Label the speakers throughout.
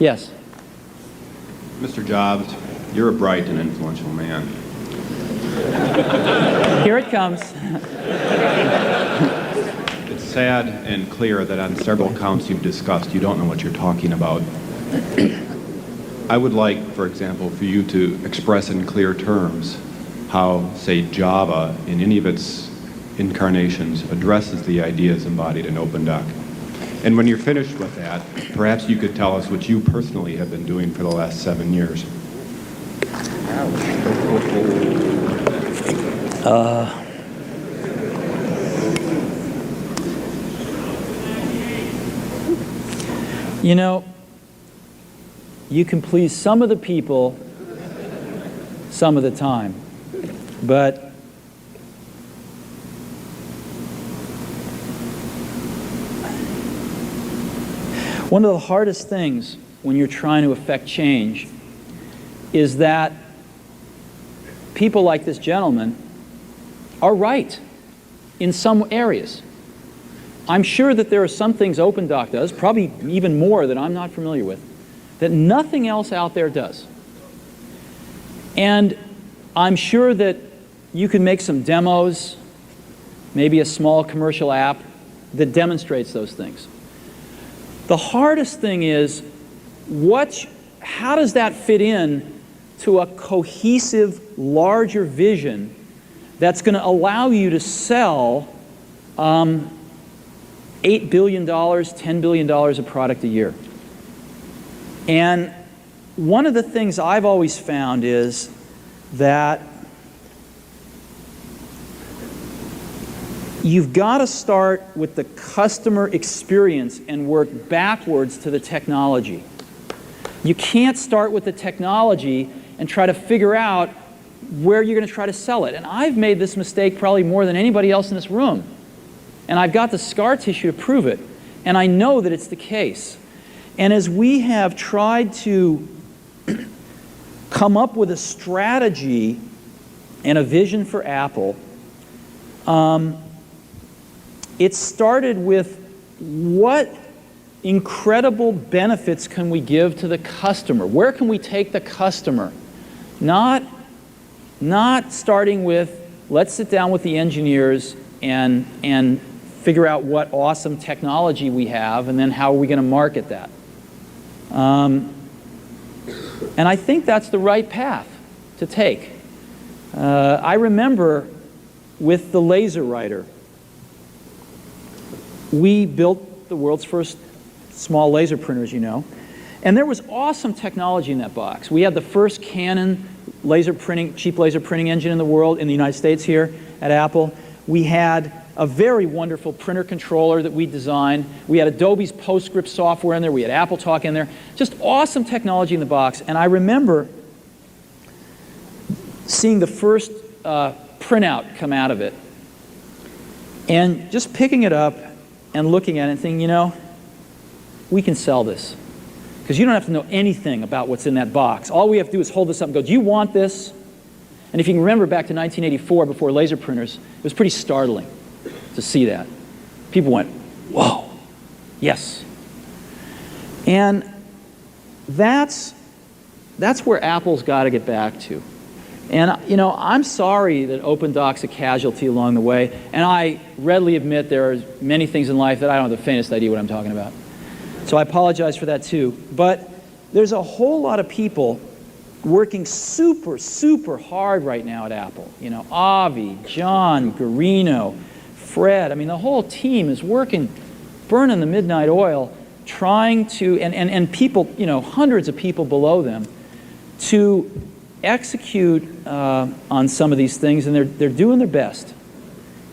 Speaker 1: Yes.
Speaker 2: Mr. Jobs, you're a bright and influential man.
Speaker 1: Here it comes.
Speaker 2: It's sad and clear that on several counts you've discussed, you don't know what you're talking about. I would like, for example, for you to express in clear terms how, say, Java, in any of its incarnations, addresses the ideas embodied in OpenDoc. And when you're finished with that, perhaps you could tell us what you personally have been doing for the last 7 years.
Speaker 1: You know, you can please some of the people some of the time, but one of the hardest things when you're trying to affect change is that people like this gentleman are right in some areas. I'm sure that there are some things OpenDoc does, probably even more that I'm not familiar with, that nothing else out there does. And I'm sure that you can make some demos, maybe a small commercial app that demonstrates those things. The hardest thing is, how does that fit in to a cohesive, larger vision that's going to allow you to sell $8 billion, $10 billion of product a year? And one of the things I've always found is that you've got to start with the customer experience and work backwards to the technology. You can't start with the technology and try to figure out where you're going to try to sell it. And I've made this mistake probably more than anybody else in this room. And I've got the scar tissue to prove it. And I know that it's the case. And as we have tried to come up with a strategy and a vision for Apple, it started with what incredible benefits can we give to the customer? Where can we take the customer? Not starting with, let's sit down with the engineers and figure out what awesome technology we have, and then how are we going to market that? And I think that's the right path to take. I remember with the laser writer, we built the world's first small laser printer, as you know, and there was awesome technology in that box. We had the first Canon laser printing, cheap laser printing engine in the world, in the United States here at Apple. We had a very wonderful printer controller that we designed. We had Adobe's PostScript software in there. We had AppleTalk in there. Just awesome technology in the box. And I remember seeing the first printout come out of it and just picking it up and looking at it and thinking, you know, we can sell this. Because you don't have to know anything about what's in that box. All we have to do is hold this up and go, do you want this? And if you can remember back to 1984, before laser printers, it was pretty startling to see that. People went, whoa, yes. And that's where Apple's got to get back to. And you know, I'm sorry that OpenDoc's a casualty along the way, and I readily admit there are many things in life that I don't have the faintest idea what I'm talking about. So I apologize for that too. But there's a whole lot of people working super, super hard right now at Apple. You know, Avi, John, Garino, Fred, I mean, the whole team is working, burning the midnight oil, trying to, and people, you know, hundreds of people below them, to execute on some of these things, and they're doing their best.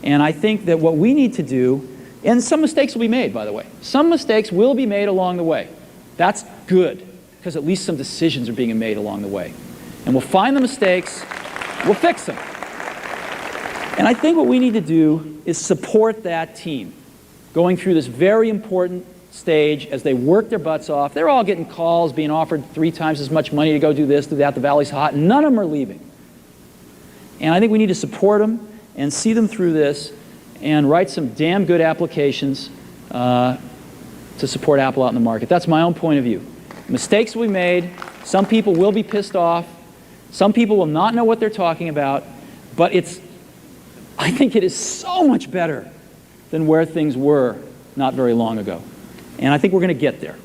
Speaker 1: And I think that what we need to do, and some mistakes will be made, by the way. Some mistakes will be made along the way. That's good, because at least some decisions are being made along the way. And we'll find the mistakes, we'll fix them. And I think what we need to do is support that team going through this very important stage as they work their butts off. They're all getting calls, being offered 3 times as much money to go do this, do that, the valley's hot. None of them are leaving. And I think we need to support them and see them through this and write some damn good applications to support Apple out in the market. That's my own point of view. Mistakes will be made. Some people will be pissed off. Some people will not know what they're talking about. But I think it is so much better than where things were not very long ago. And I think we're going to get there.